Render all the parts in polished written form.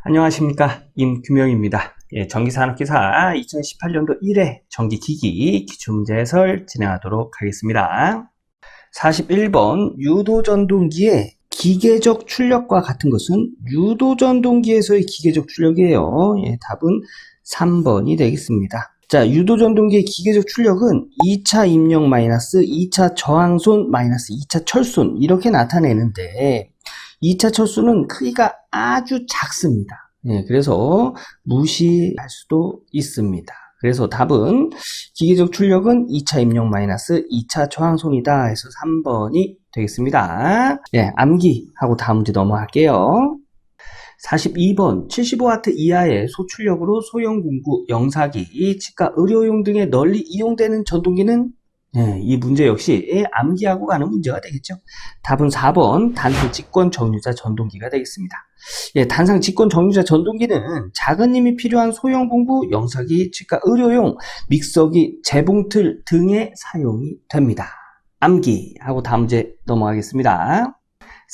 안녕하십니까, 임규명입니다. 전기산업기사 2018년도 1회 전기기기 기출문제 해설 진행하도록 하겠습니다. 41번 유도전동기의 기계적 출력과 같은 것은 유도전동기에서의 기계적 출력이에요. 답은 3번이 되겠습니다. 자, 유도전동기의 기계적 출력은 2차 입력 마이너스 2차 저항손 마이너스 2차 철손 이렇게 나타내는데 2차 철수는 크기가 아주 작습니다. 그래서 무시할 수도 있습니다. 그래서 답은 기계적 출력은 2차 입력 마이너스 2차 저항손이다 해서 3번이 되겠습니다. 암기하고 다음 문제 넘어갈게요. 42번 75W 이하의 소출력으로 소형공구, 영사기, 치과, 의료용 등에 널리 이용되는 전동기는 이 문제 역시 암기하고 가는 문제가 되겠죠. 답은 4번 단수 직권 정류자 전동기가 되겠습니다. 단상 직권 정류자 전동기는 작은 힘이 필요한 소형 공구, 영사기, 치과, 의료용, 믹서기, 재봉틀 등에 사용이 됩니다. 암기하고 다음 문제 넘어가겠습니다.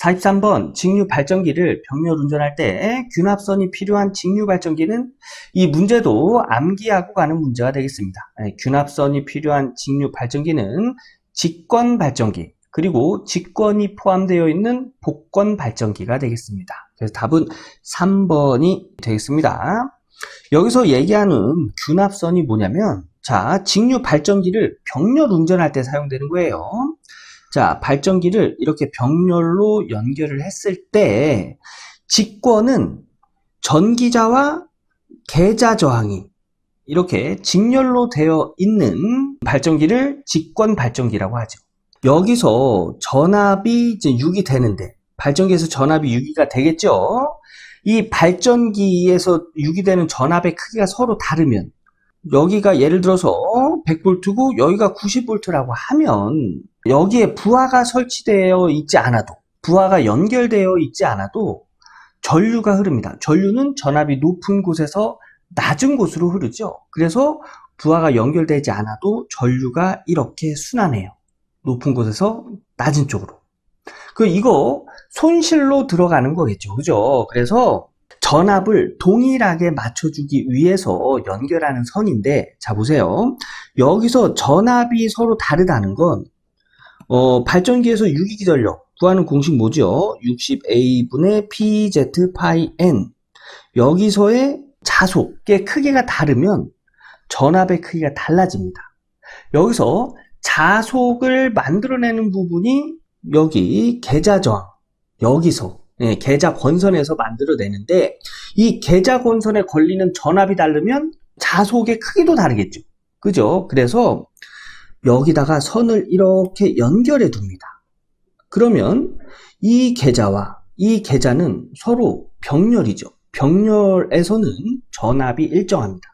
43번 직류 발전기를 병렬 운전할 때 균합선이 필요한 직류 발전기는 이 문제도 암기하고 가는 문제가 되겠습니다. 균합선이 필요한 직류 발전기는 직권 발전기 그리고 직권이 포함되어 있는 복권 발전기가 되겠습니다. 그래서 답은 3번이 되겠습니다. 여기서 얘기하는 균합선이 뭐냐면 자, 직류 발전기를 병렬 운전할 때 사용되는 거예요. 자, 발전기를 이렇게 병렬로 연결을 했을 때 직권은 전기자와 계자 저항이 이렇게 직렬로 되어 있는 발전기를 직권 발전기라고 하죠. 여기서 전압이 이제 유기되는데 발전기에서 전압이 유기가 되겠죠. 이 발전기에서 유기되는 전압의 크기가 서로 다르면 여기가 예를 들어서 100V고 여기가 90V라고 하면 여기에 부하가 설치되어 있지 않아도 부하가 연결되어 있지 않아도 전류가 흐릅니다. 전류는 전압이 높은 곳에서 낮은 곳으로 흐르죠. 그래서 부하가 연결되지 않아도 전류가 이렇게 순환해요. 높은 곳에서 낮은 쪽으로. 이거 손실로 들어가는 거겠죠. 그죠? 그래서 전압을 동일하게 맞춰주기 위해서 연결하는 선인데 자 보세요. 여기서 전압이 서로 다르다는 건 발전기에서 유기기전력 구하는 공식 뭐죠? 60A분의 PZ 파이 N 여기서의 자속의 크기가 다르면 전압의 크기가 달라집니다. 여기서 자속을 만들어내는 부분이 여기 계자저항 여기서 계자 권선에서 만들어내는데 이 계자 권선에 걸리는 전압이 다르면 자속의 크기도 다르겠죠. 그죠? 그래서 여기다가 선을 이렇게 연결해 둡니다. 그러면 이 계자와 이 계자는 서로 병렬이죠. 병렬에서는 전압이 일정합니다.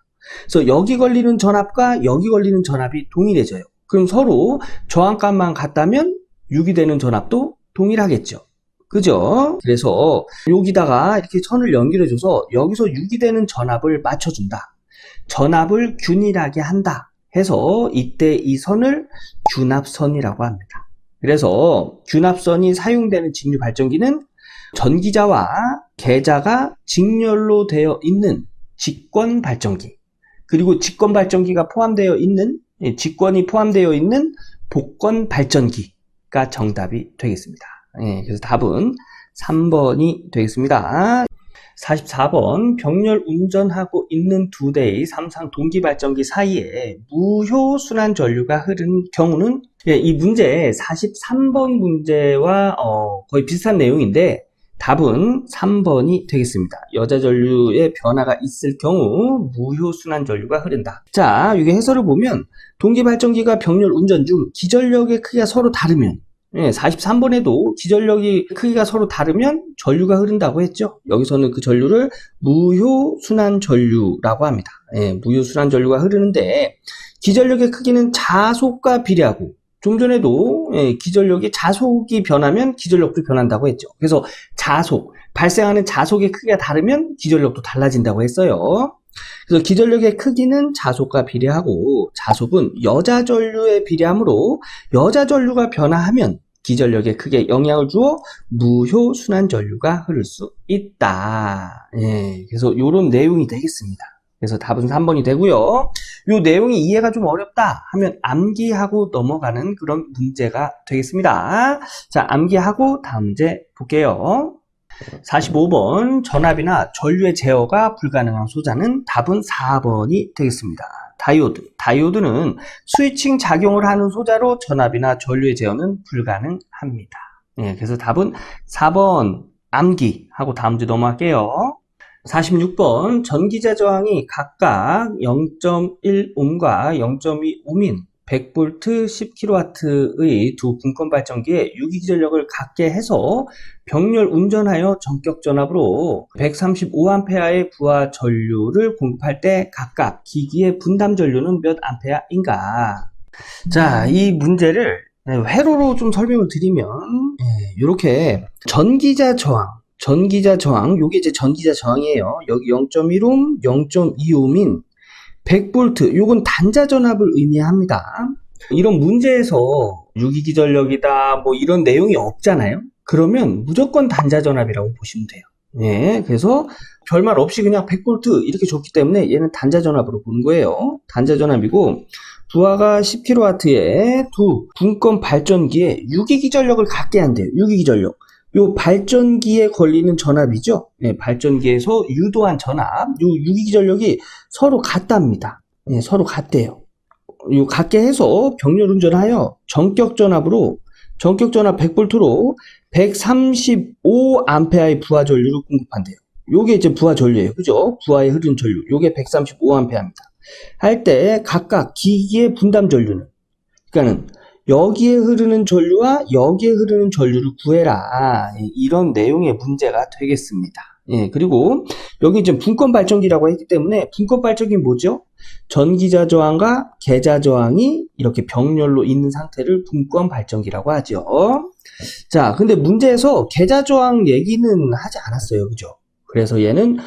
그래서 여기 걸리는 전압과 여기 걸리는 전압이 동일해져요. 그럼 서로 저항값만 같다면 유기되는 전압도 동일하겠죠. 그죠? 그래서 여기다가 이렇게 선을 연결해줘서 여기서 유기되는 전압을 맞춰준다. 전압을 균일하게 한다 해서 이때 이 선을 균합선이라고 합니다. 그래서 균합선이 사용되는 직류 발전기는 전기자와 계자가 직렬로 되어 있는 직권 발전기 그리고 직권 발전기가 포함되어 있는 직권이 포함되어 있는 복권 발전기가 정답이 되겠습니다. 그래서 답은 3번이 되겠습니다. 44번 병렬 운전하고 있는 두 대의 삼상 동기발전기 사이에 무효 순환 전류가 흐르는 경우는 이 문제 43번 문제와 거의 비슷한 내용인데 답은 3번이 되겠습니다. 여자 전류의 변화가 있을 경우 무효 순환 전류가 흐른다. 자, 이게 해설을 보면 동기발전기가 병렬 운전 중 기전력의 크기가 서로 다르면 43번에도 기전력이 크기가 서로 다르면 전류가 흐른다고 했죠. 여기서는 그 전류를 무효순환 전류라고 합니다. 무효순환 전류가 흐르는데 기전력의 크기는 자속과 비례하고 좀 전에도 기전력이 자속이 변하면 기전력도 변한다고 했죠. 그래서 자속, 발생하는 자속의 크기가 다르면 기전력도 달라진다고 했어요. 그래서 기전력의 크기는 자속과 비례하고 자속은 여자 전류에 비례하므로 여자 전류가 변화하면 기전력에 크게 영향을 주어 무효 순환 전류가 흐를 수 있다. 예, 그래서 이런 내용이 되겠습니다. 그래서 답은 3번이 되고요. 요 내용이 이해가 좀 어렵다 하면 암기하고 넘어가는 그런 문제가 되겠습니다. 자, 암기하고 다음 문제 볼게요. 45번 전압이나 전류의 제어가 불가능한 소자는 답은 4번이 되겠습니다. 다이오드. 다이오드는 스위칭 작용을 하는 소자로 전압이나 전류의 제어는 불가능합니다. 예, 그래서 답은 4번 암기하고 다음 문제 넘어갈게요. 46번 전기자 저항이 각각 0.1옴과 0.2옴인 100V 10kW의 두 분권 발전기에 유기기전력을 갖게 해서 병렬 운전하여 전격 전압으로 135A의 부하 전류를 공급할 때 각각 기기의 분담 전류는 몇 암페어인가? 자, 이 문제를 회로로 좀 설명을 드리면 이렇게 전기자 저항, 요게 이제 전기자 저항이에요. 여기 0.1옴, 0.2옴인 100V, 요건 단자 전압을 의미합니다. 이런 문제에서 유기기전력이다, 뭐 이런 내용이 없잖아요. 그러면 무조건 단자 전압이라고 보시면 돼요. 예, 그래서 별말 없이 그냥 100V 이렇게 줬기 때문에 얘는 단자 전압으로 보는 거예요. 단자 전압이고, 부하가 10kW의 두 분권 발전기에 유기기전력을 갖게 한대요. 유기기전력. 요 발전기에 걸리는 전압이죠. 네, 발전기에서 유도한 전압, 요 유기기전력이 서로 같답니다. 네, 서로 같대요. 요 같게 해서 병렬 운전하여 전격 전압 100V로 135A의 부하 전류를 공급한대요. 요게 이제 부하 전류예요. 그죠? 부하에 흐르는 전류. 요게 135A입니다. 할 때 각각 기기의 분담 전류는, 그러니까는 여기에 흐르는 전류와 여기에 흐르는 전류를 구해라. 이런 내용의 문제가 되겠습니다. 예, 그리고 여기 이제 분권 발전기라고 했기 때문에 분권 발전기는 뭐죠? 전기자 저항과 계자 저항이 이렇게 병렬로 있는 상태를 분권 발전기라고 하죠. 자, 근데 문제에서 계자 저항 얘기는 하지 않았어요. 그죠? 그래서 얘는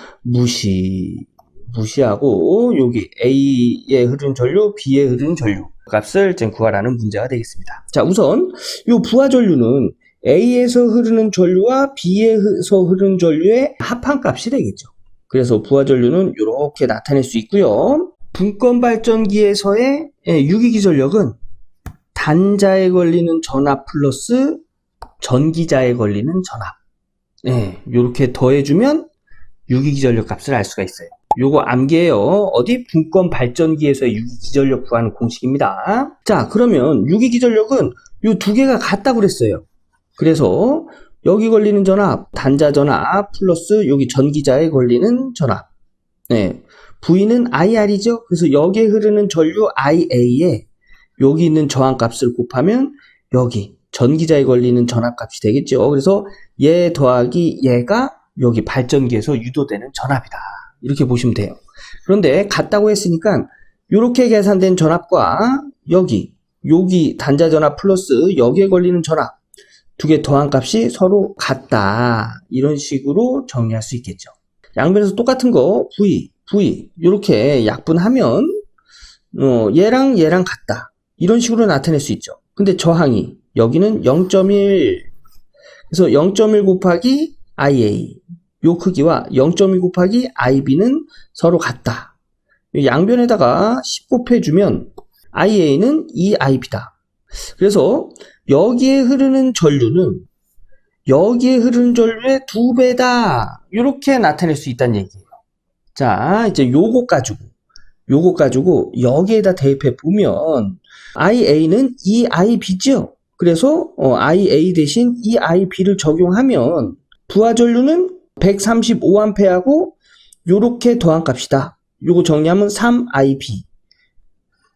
무시하고 여기 A에 흐르는 전류, B에 흐르는 전류 값을 구하라는 문제가 되겠습니다. 자, 우선 이 부하 전류는 A에서 흐르는 전류와 B에서 흐르는 전류의 합한값이 되겠죠. 그래서 부하 전류는 이렇게 나타낼 수 있고요. 분권 발전기에서의 유기기전력은 단자에 걸리는 전압 플러스 전기자에 걸리는 전압. 네, 이렇게 더해주면 유기기전력 값을 알 수가 있어요. 요거 암기해요. 어디? 분권 발전기에서의 유기기전력 구하는 공식입니다. 자, 그러면 유기기전력은 요 두 개가 같다고 그랬어요. 그래서 여기 걸리는 전압, 단자 전압 플러스 여기 전기자에 걸리는 전압. 네, V는 IR이죠. 그래서 여기에 흐르는 전류 IA에 여기 있는 저항값을 곱하면 여기 전기자에 걸리는 전압값이 되겠죠. 그래서 얘 더하기 얘가 여기 발전기에서 유도되는 전압이다. 이렇게 보시면 돼요. 그런데 같다고 했으니까 이렇게 계산된 전압과 여기 단자 전압 플러스 여기에 걸리는 전압 두 개 더한 값이 서로 같다. 이런 식으로 정리할 수 있겠죠. 양변에서 똑같은 거 V 이렇게 약분하면 얘랑 같다. 이런 식으로 나타낼 수 있죠. 근데 저항이 여기는 0.1 그래서 0.1 곱하기 IA 요 크기와 0.1 곱하기 IB는 서로 같다. 양변에다가 10 곱해주면 IA는 2IB다. 그래서 여기에 흐르는 전류는 여기에 흐르는 전류의 2배다. 이렇게 나타낼 수 있다는 얘기예요. 자, 이제 요거 가지고 여기에다 대입해 보면 IA는 2IB죠. 그래서 IA 대신 2IB를 적용하면 부하 전류는 135A하고 요렇게 더한 값이다. 요거 정리하면 3IB.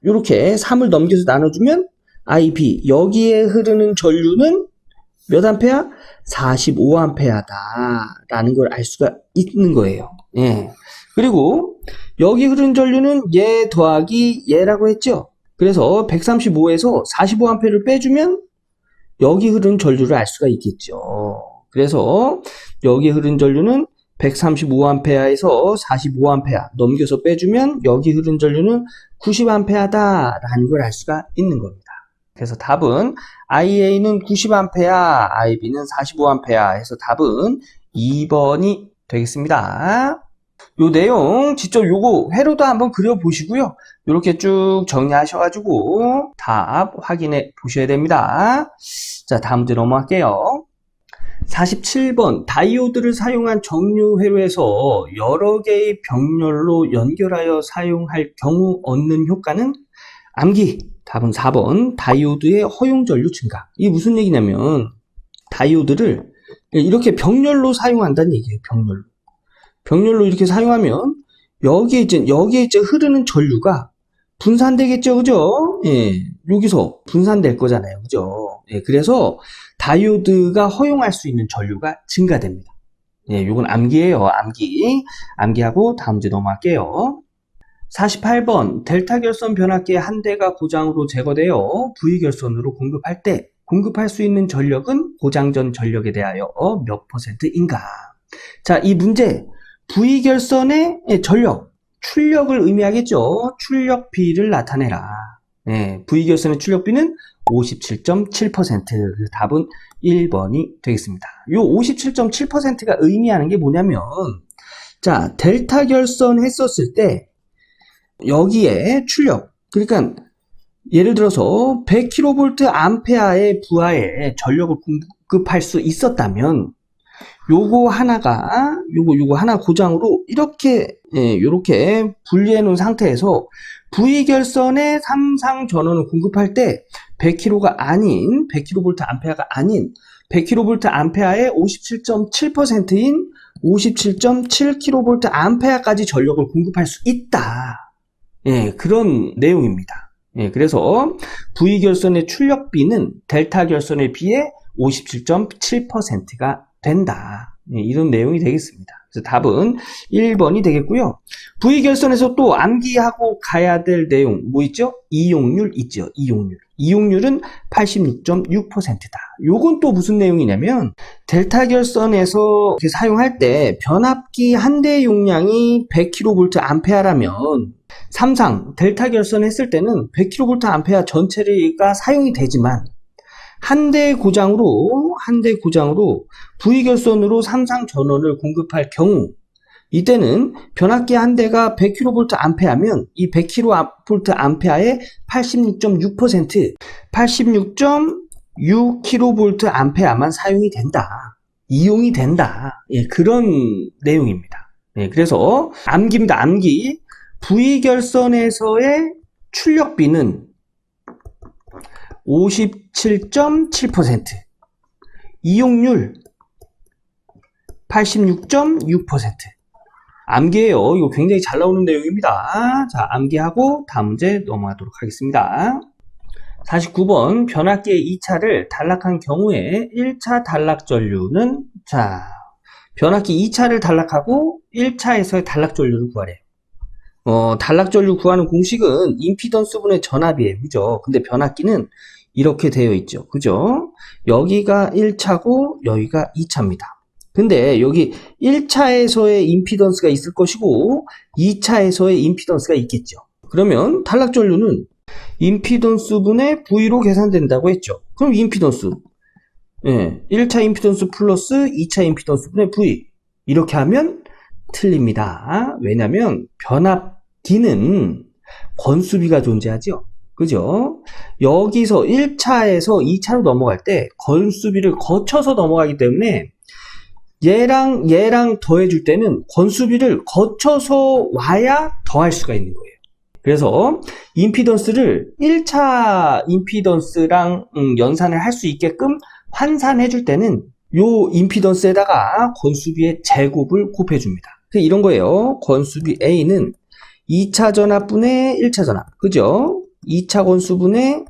요렇게 3을 넘겨서 나눠주면 IB. 여기에 흐르는 전류는 몇 암페어? 45A다. 라는 걸 알 수가 있는 거예요. 예. 그리고 여기 흐르는 전류는 얘 더하기 얘라고 했죠. 그래서 135에서 45A를 빼주면 여기 흐르는 전류를 알 수가 있겠죠. 그래서 여기 흐르는 전류는 135A에서 45A 넘겨서 빼주면 여기 흐르는 전류는 90A다 라는 걸 알 수가 있는 겁니다. 그래서 답은 IA는 90A, IB는 45A 해서 답은 2번이 되겠습니다. 요 내용 직접 요거 회로도 한번 그려보시고요. 이렇게 쭉 정리하셔가지고 답 확인해 보셔야 됩니다. 자, 다음 문제 넘어갈게요. 47번 다이오드를 사용한 정류 회로에서 여러 개의 병렬로 연결하여 사용할 경우 얻는 효과는 암기. 답은 4번 다이오드의 허용 전류 증가. 이게 무슨 얘기냐면 다이오드를 이렇게 병렬로 사용한다는 얘기예요. 병렬로 이렇게 사용하면 여기에 이제 흐르는 전류가 분산되겠죠, 그죠? 예, 여기서 분산될 거잖아요, 그죠? 예, 그래서 다이오드가 허용할 수 있는 전류가 증가됩니다. 예, 요건 암기예요, 암기하고 다음 문제 넘어갈게요. 48번 델타 결선 변압기 한 대가 고장으로 제거되어 V 결선으로 공급할 때 공급할 수 있는 전력은 고장 전 전력에 대하여 몇 %인가? 자, 이 문제 V 결선의 전력, 출력을 의미하겠죠. 출력비를 나타내라. 네, V 결선의 출력비는 57.7%. 답은 1번이 되겠습니다. 요 57.7%가 의미하는 게 뭐냐면, 자, 델타 결선 했었을 때 여기에 출력, 그러니까 예를 들어서 100kVA의 부하에 전력을 공급할 수 있었다면 요거 하나 고장으로 이렇게 요렇게 분리해 놓은 상태에서 V결선에 삼상 전원을 공급할 때 100kV가 아닌 100kVA의 57.7%인 57.7kVA까지 전력을 공급할 수 있다. 예, 그런 내용입니다. 예, 그래서 V결선의 출력비는 델타 결선에 비해 57.7%가 된다. 예, 이런 내용이 되겠습니다. 그래서 답은 1번이 되겠고요. V결선에서 또 암기하고 가야 될 내용 뭐 있죠? 이용률 있죠. 이용률은 86.6%다. 요건 또 무슨 내용이냐면 델타 결선에서 사용할 때 변압기 한 대 용량이 100kVA라면 삼상 델타 결선 했을 때는 100kVA 전체가 사용이 되지만 한 대 고장으로 V결선으로 삼상 전원을 공급할 경우 이때는 변압기 한 대가 100kVA면 이 100kVA의 86.6kVA만 사용이 된다. 이용이 된다. 예, 그런 내용입니다. 예, 그래서 암기입니다. 암기. V결선에서의 출력비는 57.7%, 이용률 86.6%. 암기예요. 이거 굉장히 잘 나오는 내용입니다. 자, 암기하고 다음 문제 넘어가도록 하겠습니다. 49번 변압기의 2차를 단락한 경우에 1차 단락 전류는, 자, 변압기 2차를 단락하고 1차에서의 단락 전류를 구하래요. 단락 전류 구하는 공식은 임피던스분의 전압이에요. 그죠? 근데 변압기는 이렇게 되어 있죠. 그죠? 여기가 1차고 여기가 2차입니다. 근데 여기 1차에서의 임피던스가 있을 것이고 2차에서의 임피던스가 있겠죠. 그러면 단락 전류는 임피던스분의 V로 계산된다고 했죠. 그럼 임피던스, 예, 1차 임피던스 플러스 2차 임피던스분의 V 이렇게 하면 틀립니다. 왜냐면 변압기는 건수비가 존재하죠. 그죠? 여기서 1차에서 2차로 넘어갈 때 건수비를 거쳐서 넘어가기 때문에 얘랑 더해줄 때는 건수비를 거쳐서 와야 더할 수가 있는 거예요. 그래서 임피던스를 1차 임피던스랑 연산을 할 수 있게끔 환산해 줄 때는 요 임피던스에다가 건수비의 제곱을 곱해줍니다. 이런 거예요. 건수비 A는 2차 전압분의 1차 전압. 그죠? 2차 건수분의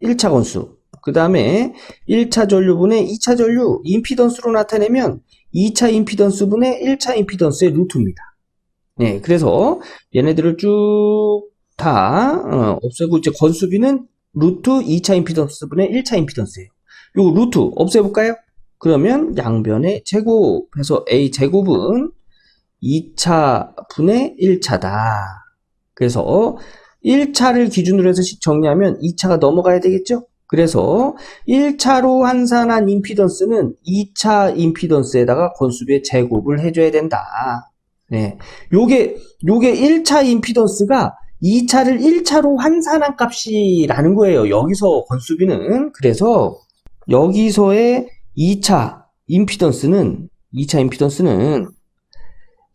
1차 건수. 그 다음에 1차 전류분의 2차 전류. 임피던스로 나타내면 2차 임피던스분의 1차 임피던스의 루트입니다. 네, 그래서 얘네들을 쭉 다 없애고 이제 건수비는 루트 2차 임피던스분의 1차 임피던스예요. 요 루트 없애볼까요? 그러면 양변의 제곱해서 A 제곱은 2차 분의 1차다. 그래서 1차를 기준으로 해서 정리하면 2차가 넘어가야 되겠죠? 그래서 1차로 환산한 임피던스는 2차 임피던스에다가 건수비의 제곱을 해줘야 된다. 네. 요게 1차 임피던스가 2차를 1차로 환산한 값이라는 거예요. 여기서 건수비는. 그래서 여기서의 2차 임피던스는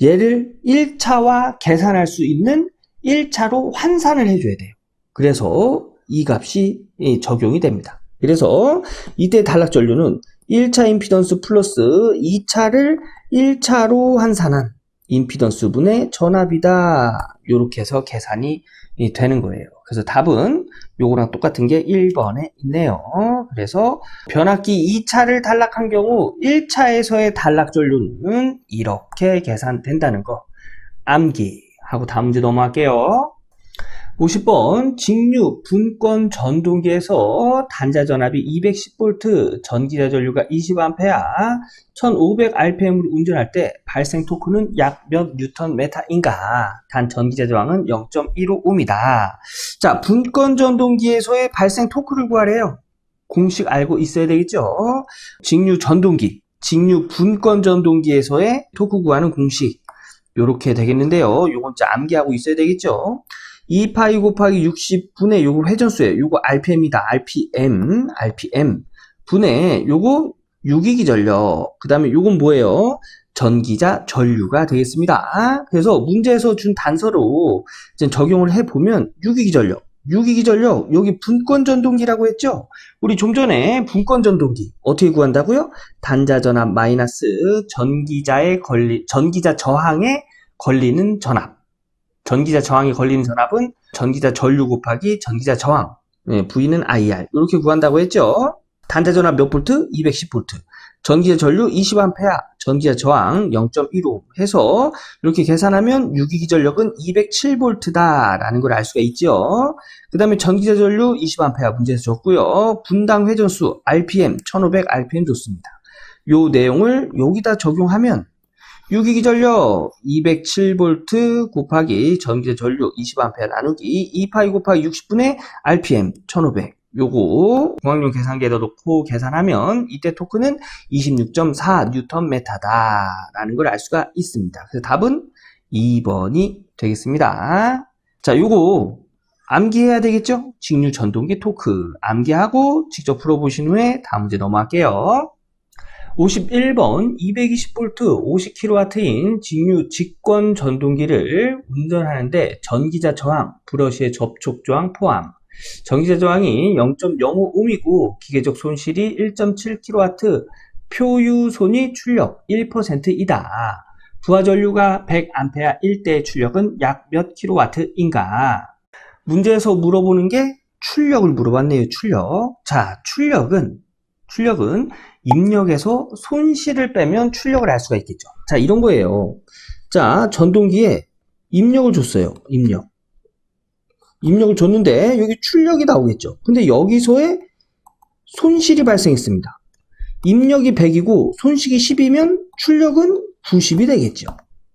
얘를 1차와 계산할 수 있는 1차로 환산을 해줘야 돼요. 그래서 이 값이 적용이 됩니다. 그래서 이때 단락전류는 1차 임피던스 플러스 2차를 1차로 환산한 임피던스 분의 전압이다. 이렇게 해서 계산이 되는 거예요. 그래서 답은 요거랑 똑같은 게 1번에 있네요. 그래서 변압기 2차를 단락한 경우 1차에서의 단락전류는 이렇게 계산된다는 거 암기하고 다음 문제 넘어갈게요. 50번 직류 분권 전동기에서 단자 전압이 210V, 전기자 전류가 20A, 1500rpm으로 운전할 때 발생 토크는 약 몇 뉴턴메타인가? 단 전기자 저항은 0.15ohm이다. 자, 분권 전동기에서의 발생 토크를 구하래요. 공식 알고 있어야 되겠죠? 직류 분권 전동기에서의 토크 구하는 공식 요렇게 되겠는데요. 요건 진짜 암기하고 있어야 되겠죠? 2파이 곱하기 60분의 요거 회전수예요. 요거 RPM이다. RPM 분의 요거 유기기 전력. 그 다음에 요건 뭐예요? 전기자 전류가 되겠습니다. 그래서 문제에서 준 단서로 이제 적용을 해보면 유기기 전력 여기 분권 전동기라고 했죠? 우리 좀 전에 분권 전동기 어떻게 구한다고요? 단자 전압 마이너스 전기자 저항에 걸리는 전압. 전기자 저항에 걸리는 전압은 전기자 전류 곱하기 전기자 저항, V는 IR 이렇게 구한다고 했죠. 단자 전압 몇 볼트? 210V. 전기자 전류 20A, 전기자 저항 0.15 해서 이렇게 계산하면 유기기 전력은 207V다 라는 걸 알 수가 있죠. 그 다음에 전기자 전류 20A 문제에서 줬고요. 분당 회전수 RPM 1500rpm 줬습니다. 요 내용을 여기다 적용하면 유기기 전력 207V 곱하기 전기자 전류 20A 나누기 2파이 곱하기 60분의 RPM 1500 요거 공학용 계산기에다 놓고 계산하면 이때 토크는 26.4Nm다 라는 걸 알 수가 있습니다. 그래서 답은 2번이 되겠습니다. 자, 요거 암기해야 되겠죠? 직류 전동기 토크 암기하고 직접 풀어보신 후에 다음 문제 넘어갈게요. 51번 220V 50kW인 직류 직권 전동기를 운전하는데 전기자 저항, 브러쉬의 접촉 저항 포함. 전기자 저항이 0.05ohm이고 기계적 손실이 1.7kW, 표유손이 출력 1%이다. 부하 전류가 100A 일대의 출력은 약 몇 kW인가? 문제에서 물어보는 게 출력을 물어봤네요. 출력. 자, 출력은 입력에서 손실을 빼면 출력을 알 수가 있겠죠. 자, 이런 거예요. 자, 전동기에 입력을 줬어요. 입력을 줬는데 여기 출력이 나오겠죠. 근데 여기서의 손실이 발생했습니다. 입력이 100이고 손실이 10이면 출력은 90이 되겠죠.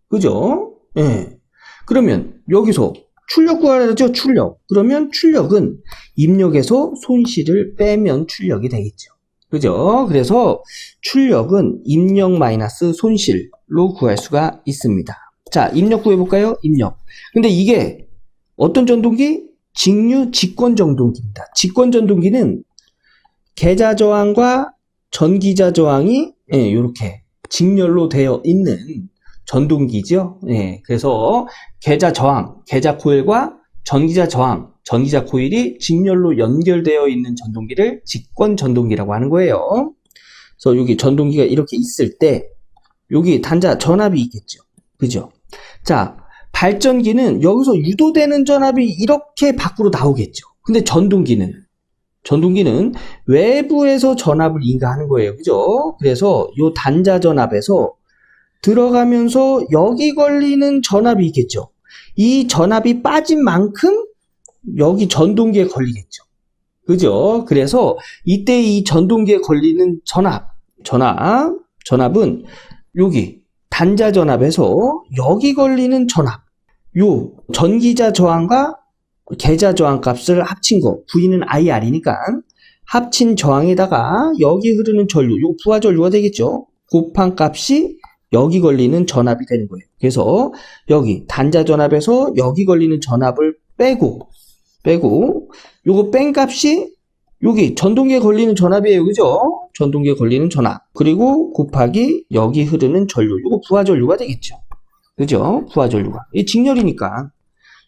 그죠? 예. 그러면 여기서 출력 구하죠. 출력. 그러면 출력은 입력에서 손실을 빼면 출력이 되겠죠. 그죠? 그래서 출력은 입력 마이너스 손실로 구할 수가 있습니다. 자, 입력 구해볼까요? 입력. 근데 이게 어떤 전동기? 직류 직권 전동기입니다. 직권 전동기는 계자 저항과 전기자 저항이 이렇게 직렬로 되어 있는 전동기죠. 그래서 계자 저항, 계자 코일과 전기자 저항, 전기자 코일이 직렬로 연결되어 있는 전동기를 직권 전동기라고 하는 거예요. 그래서 여기 전동기가 이렇게 있을 때 여기 단자 전압이 있겠죠. 그죠? 자, 발전기는 여기서 유도되는 전압이 이렇게 밖으로 나오겠죠. 근데 전동기는 외부에서 전압을 인가하는 거예요. 그죠? 그래서 이 단자 전압에서 들어가면서 여기 걸리는 전압이 있겠죠. 이 전압이 빠진 만큼 여기 전동기에 걸리겠죠. 그죠? 그래서 이때 이 전동기에 걸리는 전압은 여기 단자 전압에서 여기 걸리는 전압, 요 전기자 저항과 계자 저항 값을 합친 거, V는 IR이니까 합친 저항에다가 여기 흐르는 전류, 요 부하 전류가 되겠죠. 곱한 값이 여기 걸리는 전압이 되는 거예요. 그래서 여기 단자 전압에서 여기 걸리는 전압을 빼고 요거 뺀 값이 여기 전동기에 걸리는 전압이에요. 그죠? 전동기에 걸리는 전압. 그리고 곱하기 여기 흐르는 전류. 요거 부하 전류가 되겠죠. 그죠? 부하 전류가. 이 직렬이니까.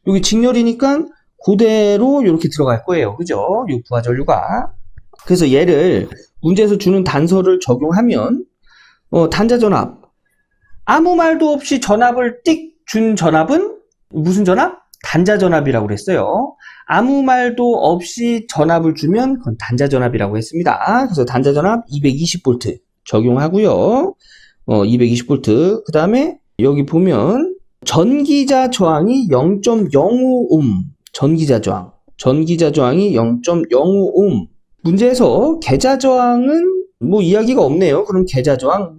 여기 직렬이니까 그대로 이렇게 들어갈 거예요. 그죠? 요 부하 전류가. 그래서 얘를 문제에서 주는 단서를 적용하면 단자 전압. 아무 말도 없이 전압을 띡 준 전압은 무슨 전압? 단자 전압이라고 그랬어요. 아무 말도 없이 전압을 주면 그건 단자 전압이라고 했습니다. 그래서 단자 전압 220V 적용하고요. 220V. 그 다음에 여기 보면 전기자 저항이 0.05옴. 전기자 저항이 0.05옴. 문제에서 계자 저항은 뭐 이야기가 없네요. 그럼 계자 저항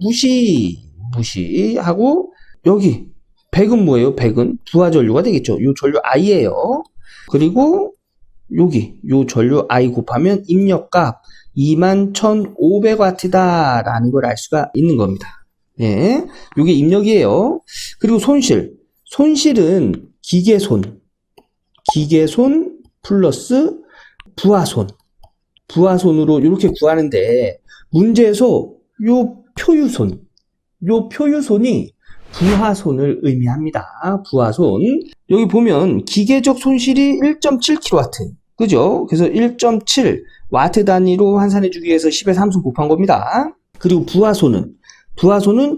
무시하고 여기 100은 뭐예요? 100은 부하 전류가 되겠죠. 요 전류 I예요. 그리고 여기 요 전류 I 곱하면 입력값 21,500W다 라는 걸 알 수가 있는 겁니다. 예, 요게 입력이에요. 그리고 손실은 기계손 플러스 부하손으로 이렇게 구하는데 문제에서 요 표유손이 부하손을 의미합니다. 부하손. 여기 보면 기계적 손실이 1.7kW. 그죠? 그래서 1.7 와트 단위로 환산해 주기 위해서 10의 3승 곱한 겁니다. 그리고 부하손은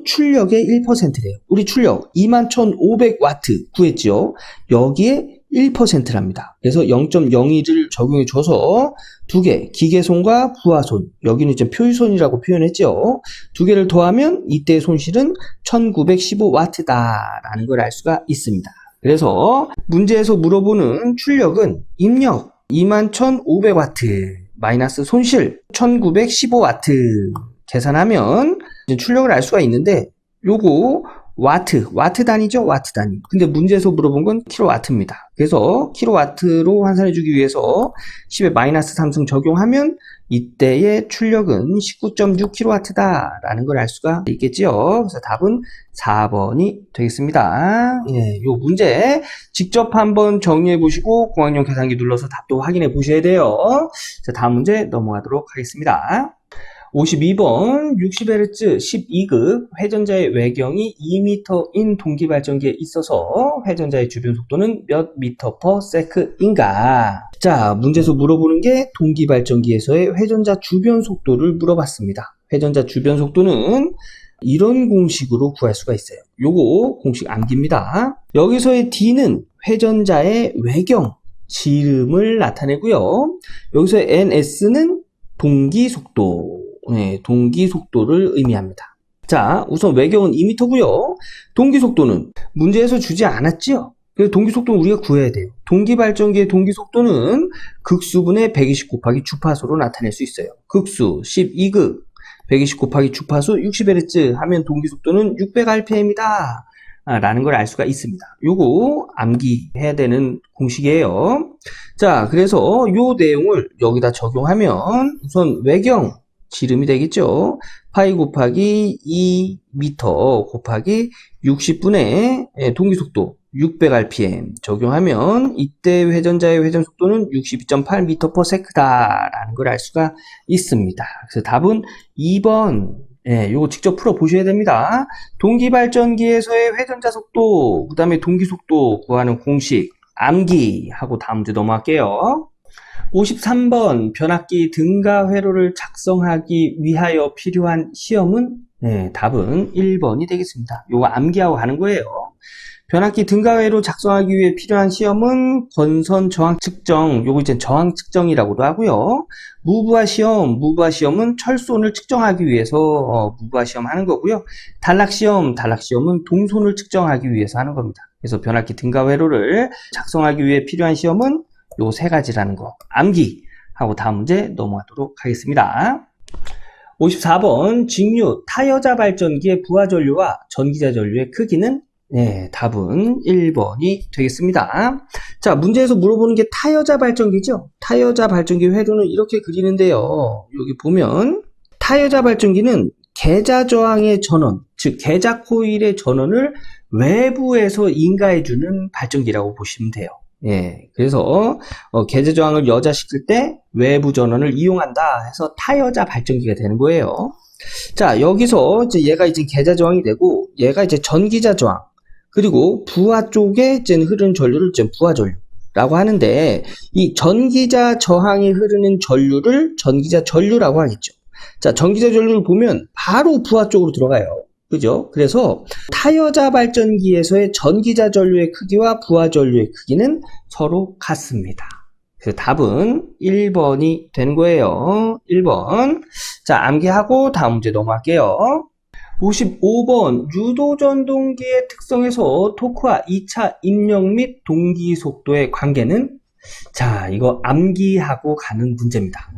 출력의 1%래요. 우리 출력 21,500W 구했죠. 여기에 1%랍니다. 그래서 0.02를 적용해 줘서 두 개, 기계손과 부하손, 여기는 이제 표유손이라고 표현했죠. 두 개를 더하면 이때의 손실은 1915W다라는 걸 알 수가 있습니다. 그래서 문제에서 물어보는 출력은 입력 21,500W 마이너스 손실 1915W 계산하면 출력을 알 수가 있는데 요거 와트 단위죠. 와트 단위. 근데 문제에서 물어본 건 킬로와트입니다. 그래서 킬로와트로 환산해 주기 위해서 10의 마이너스 3승 적용하면 이때의 출력은 19.6kW다 라는 걸 알 수가 있겠지요. 그래서 답은 4번이 되겠습니다. 예, 요 문제 직접 한번 정리해 보시고 공학용 계산기 눌러서 답도 확인해 보셔야 돼요. 자, 다음 문제 넘어가도록 하겠습니다. 52번 60Hz 12급 회전자의 외경이 2m인 동기발전기에 있어서 회전자의 주변 속도는 몇 미터 퍼 세크인가? 자, 문제에서 물어보는 게 동기발전기에서의 회전자 주변 속도를 물어봤습니다. 회전자 주변 속도는 이런 공식으로 구할 수가 있어요. 요거 공식 암기입니다. 여기서의 D는 회전자의 외경, 지름을 나타내고요. 여기서의 NS는 동기속도. 네, 동기속도를 의미합니다. 자, 우선 외경은 2m고요. 동기속도는 문제에서 주지 않았죠? 그래서 동기속도는 우리가 구해야 돼요. 동기발전기의 동기속도는 극수분의 120 곱하기 주파수로 나타낼 수 있어요. 극수 12급 120 곱하기 주파수 60Hz 하면 동기속도는 600rpm이다 라는 걸 알 수가 있습니다. 요거 암기해야 되는 공식이에요. 자, 그래서 요 내용을 여기다 적용하면 우선 외경 지름이 되겠죠. 파이 곱하기 2m 곱하기 60분의 동기속도 600rpm 적용하면 이때 회전자의 회전속도는 62.8m/s 라는 걸 알 수가 있습니다. 그래서 답은 2번. 예, 요거 직접 풀어 보셔야 됩니다. 동기발전기에서의 회전자 속도, 그 다음에 동기속도 구하는 공식 암기하고 다음 문제 넘어갈게요. 53번 변압기 등가 회로를 작성하기 위하여 필요한 시험은 답은 1번이 되겠습니다. 요거 암기하고 가는 거예요. 변압기 등가 회로 작성하기 위해 필요한 시험은 건선 저항 측정, 요거 이제 저항 측정이라고도 하고요. 무브화 시험은 철손을 측정하기 위해서 무브화 시험 하는 거고요. 단락시험은 동손을 측정하기 위해서 하는 겁니다. 그래서 변압기 등가 회로를 작성하기 위해 필요한 시험은 요 세 가지라는 거 암기하고 다음 문제 넘어가도록 하겠습니다. 54번 직류 타여자 발전기의 부하 전류와 전기자 전류의 크기는 네, 답은 1번이 되겠습니다. 자, 문제에서 물어보는 게 타여자 발전기죠. 타여자 발전기 회로는 이렇게 그리는데요. 여기 보면 타여자 발전기는 계자 저항의 전원, 즉 계자 코일의 전원을 외부에서 인가해주는 발전기라고 보시면 돼요. 예, 그래서 계자 저항을 여자시킬 때 외부 전원을 이용한다 해서 타여자 발전기가 되는 거예요. 자, 여기서 이제 얘가 이제 계자 저항이 되고 얘가 이제 전기자 저항, 그리고 부하 쪽에 이제 흐르는 전류를 이제 부하 전류라고 하는데, 이 전기자 저항이 흐르는 전류를 전기자 전류라고 하겠죠. 자, 전기자 전류를 보면 바로 부하 쪽으로 들어가요. 그죠? 그래서 타여자 발전기에서의 전기자 전류의 크기와 부하 전류의 크기는 서로 같습니다. 그래서 답은 1번이 된 거예요. 1번. 자, 암기하고 다음 문제 넘어갈게요. 55번 유도전동기의 특성에서 토크와 2차 입력 및 동기 속도의 관계는? 자, 이거 암기하고 가는 문제입니다.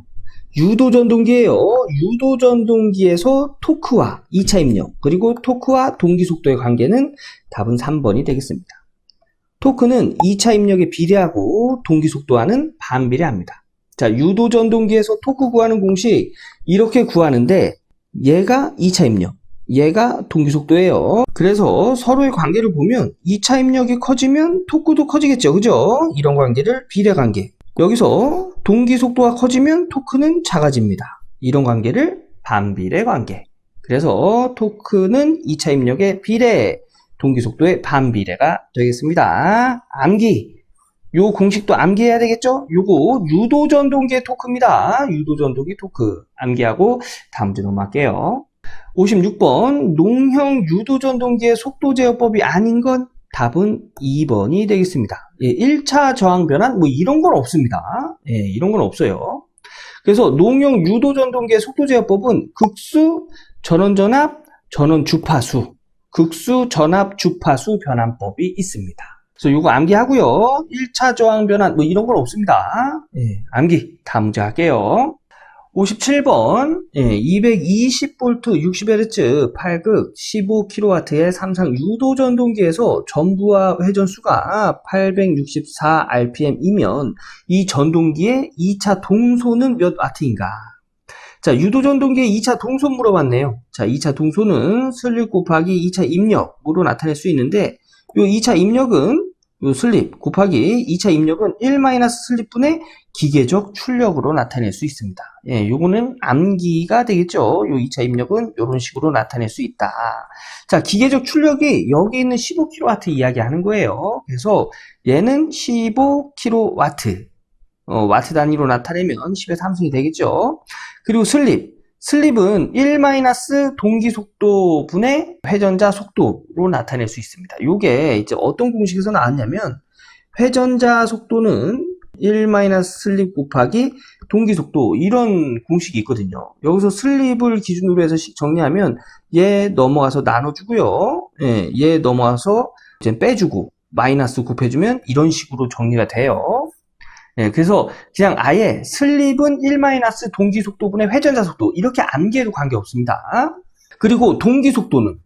유도전동기예요. 유도전동기에서 토크와 2차 입력 그리고 토크와 동기 속도의 관계는? 답은 3번이 되겠습니다. 토크는 2차 입력에 비례하고 동기 속도와는 반비례합니다. 자, 유도전동기에서 토크 구하는 공식 이렇게 구하는데 얘가 2차 입력, 얘가 동기 속도예요. 그래서 서로의 관계를 보면 2차 입력이 커지면 토크도 커지겠죠. 그죠? 이런 관계를 비례 관계. 여기서 동기 속도가 커지면 토크는 작아집니다. 이런 관계를 반비례 관계. 그래서 토크는 2차 입력의 비례, 동기 속도의 반비례가 되겠습니다. 암기. 요 공식도 암기해야 되겠죠? 요거 유도전동기의 토크입니다. 유도전동기 토크. 암기하고 다음 문제 넘어갈게요. 56번 농형 유도전동기의 속도 제어법이 아닌 건? 답은 2번이 되겠습니다. 예, 1차 저항 변환 뭐 이런 건 없습니다. 예, 이런 건 없어요. 그래서 농형 유도전동기의 속도 제어법은 극수, 전원전압, 전원 주파수, 극수, 전압, 주파수 변환법이 있습니다. 그래서 이거 암기하고요. 1차 저항 변환 뭐 이런 건 없습니다. 예, 암기. 다음 문제 할게요. 57번 220V 60Hz 8극 15kW의 삼상 유도전동기에서 전부하 회전수가 864rpm이면 이 전동기의 2차 동소는 몇 와트인가? 자, 유도전동기의 2차 동소 물어봤네요. 자, 2차 동소는 슬립 곱하기 2차 입력으로 나타낼 수 있는데, 요 2차 입력은 요 슬립 곱하기 2차 입력은 1-슬립분의 기계적 출력으로 나타낼 수 있습니다. 예, 요거는 암기가 되겠죠. 요 2차 입력은 요런 식으로 나타낼 수 있다. 자, 기계적 출력이 여기 있는 15kW 이야기하는 거예요. 그래서 얘는 15kW, 와트 단위로 나타내면 10의 3승이 되겠죠. 그리고 슬립은 1- 동기 속도 분의 회전자 속도로 나타낼 수 있습니다. 요게 이제 어떤 공식에서 나왔냐면, 회전자 속도는 1- 슬립 곱하기 동기 속도, 이런 공식이 있거든요. 여기서 슬립을 기준으로 해서 정리하면 얘 넘어가서 나눠주고요. 예, 얘 넘어가서 이제 빼주고 마이너스 곱해주면 이런 식으로 정리가 돼요. 예, 그래서 그냥 아예 슬립은 1- 동기 속도분의 회전자 속도 이렇게 암기해도 관계없습니다. 그리고 동기 속도는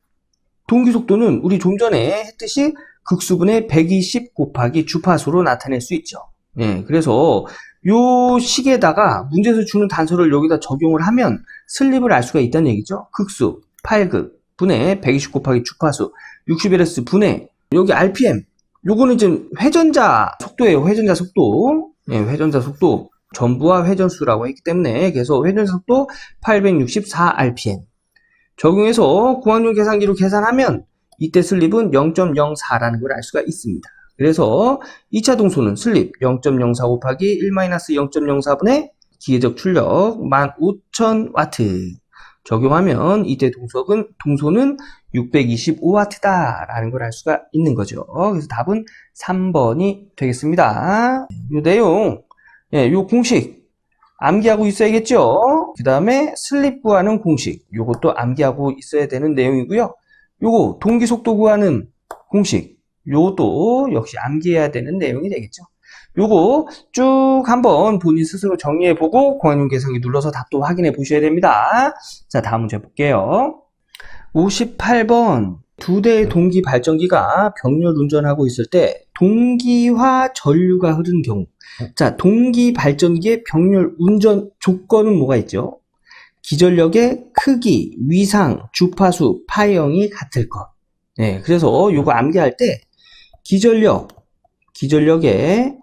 우리 좀 전에 했듯이 극수분의 120 곱하기 주파수로 나타낼 수 있죠. 예, 그래서 요 식에다가 문제에서 주는 단서를 여기다 적용을 하면 슬립을 알 수가 있다는 얘기죠. 극수 8극 분의 120 곱하기 주파수 60Hz 분의 여기 RPM, 요거는 지금 회전자 속도예요. 회전자 속도. 예, 회전자 속도. 전부하 회전수라고 했기 때문에, 그래서 회전자 속도 864rpm. 적용해서 공학용 계산기로 계산하면 이때 슬립은 0.04라는 걸 알 수가 있습니다. 그래서 2차 동소는 슬립 0.04 곱하기 1-0.04분의 기계적 출력 15,000W. 적용하면 이때 동소는 625W다라는 걸 알 수가 있는 거죠. 그래서 답은 3번이 되겠습니다. 이 내용, 예, 요 공식 암기하고 있어야겠죠. 그 다음에 슬립 구하는 공식, 요것도 암기하고 있어야 되는 내용이고요. 요거 동기 속도 구하는 공식, 요것도 역시 암기해야 되는 내용이 되겠죠. 요거 쭉 한번 본인 스스로 정리해보고 공학용 계산기 눌러서 답도 확인해 보셔야 됩니다. 자, 다음 문제 볼게요. 58번 두 대의 동기 발전기가 병렬 운전하고 있을 때 동기화 전류가 흐르는 경우. 자, 동기 발전기의 병렬 운전 조건은 뭐가 있죠? 기전력의 크기, 위상, 주파수, 파형이 같을 것. 네, 그래서 요거 암기할 때 기전력의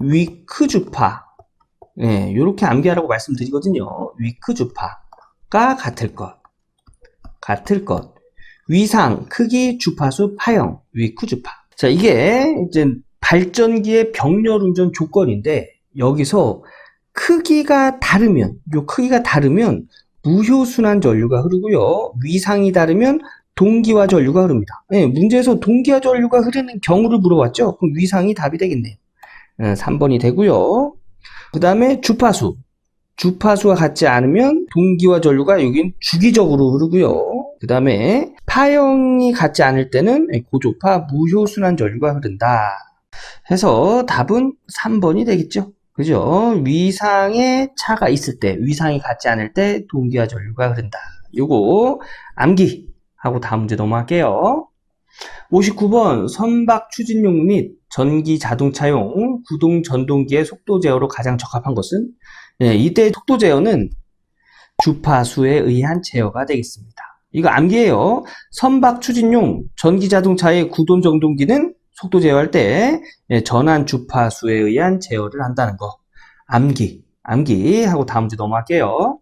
위크 주파, 네, 요렇게 암기하라고 말씀드리거든요. 위크 주파가 같을 것. 위상, 크기, 주파수, 파형, 위크 주파. 자, 이게 이제 발전기의 병렬 운전 조건인데, 여기서 크기가 다르면 무효순환 전류가 흐르고요. 위상이 다르면 동기화 전류가 흐릅니다. 네, 문제에서 동기화 전류가 흐르는 경우를 물어봤죠. 그럼 위상이 답이 되겠네요. 3번이 되고요. 그 다음에 주파수가 같지 않으면 동기화 전류가 여긴 주기적으로 흐르고요. 그 다음에 파형이 같지 않을 때는 고조파 무효순환 전류가 흐른다. 해서 답은 3번이 되겠죠. 그죠? 위상의 차가 있을 때, 위상이 같지 않을 때 동기화 전류가 흐른다. 요거 암기하고 다음 문제 넘어갈게요. 59번 선박 추진용 및 전기 자동차용 구동 전동기의 속도 제어로 가장 적합한 것은? 네, 이때 속도 제어는 주파수에 의한 제어가 되겠습니다. 이거 암기해요. 선박 추진용 전기 자동차의 구동 전동기는 속도 제어할 때 전환 주파수에 의한 제어를 한다는 거. 암기하고 다음 문제 넘어갈게요.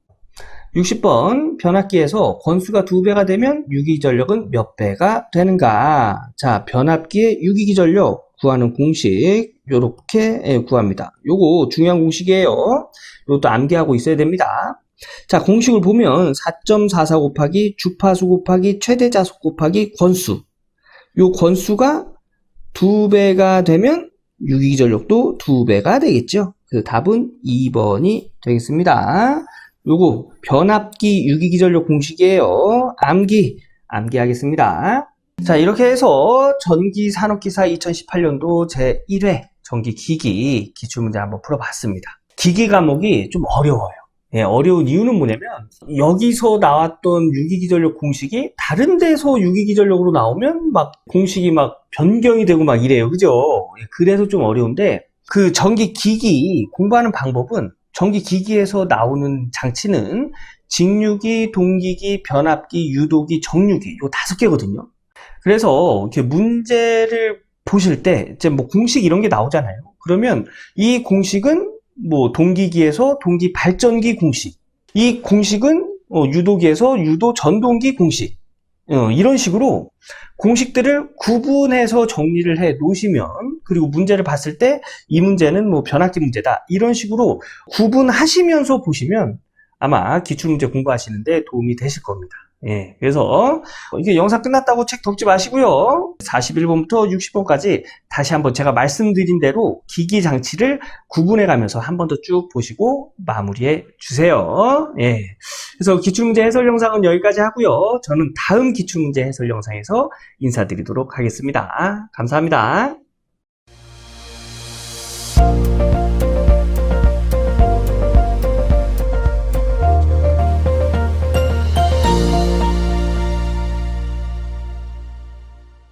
60번 변압기에서 권수가 2배가 되면 유기전력은 몇 배가 되는가? 자, 변압기의 유기전력 구하는 공식 요렇게 구합니다. 요거 중요한 공식이에요. 요것도 암기하고 있어야 됩니다. 자, 공식을 보면 4.44 곱하기 주파수 곱하기 최대 자속 곱하기 권수. 요 권수가 2배가 되면 유기전력도 2배가 되겠죠. 그래서 답은 2번이 되겠습니다. 요거 변압기 유기기전력 공식이에요. 암기하겠습니다. 자, 이렇게 해서 전기산업기사 2018년도 제1회 전기기기 기출문제 한번 풀어봤습니다. 기기 과목이 좀 어려워요. 예, 어려운 이유는 뭐냐면 여기서 나왔던 유기기전력 공식이 다른 데서 유기기전력으로 나오면 막 공식이 막 변경이 되고 막 이래요. 그죠? 그래서 좀 어려운데 그 전기기기 공부하는 방법은 전기기기에서 나오는 장치는 직유기, 동기기, 변압기, 유도기, 정유기 요 5개거든요. 그래서 이렇게 문제를 보실 때 이제 뭐 공식 이런 게 나오잖아요. 그러면 이 공식은 뭐 동기기에서 동기 발전기 공식, 이 공식은 유도기에서 유도 전동기 공식, 이런 식으로 공식들을 구분해서 정리를 해 놓으시면, 그리고 문제를 봤을 때 이 문제는 뭐 변압기 문제다 이런 식으로 구분하시면서 보시면 아마 기출문제 공부하시는데 도움이 되실 겁니다. 예, 그래서 이게 영상 끝났다고 책 덮지 마시고요. 41번부터 60번까지 다시 한번 제가 말씀드린 대로 기기 장치를 구분해 가면서 한 번 더 쭉 보시고 마무리해 주세요. 예, 그래서 기출문제 해설 영상은 여기까지 하고요. 저는 다음 기출문제 해설 영상에서 인사드리도록 하겠습니다. 감사합니다.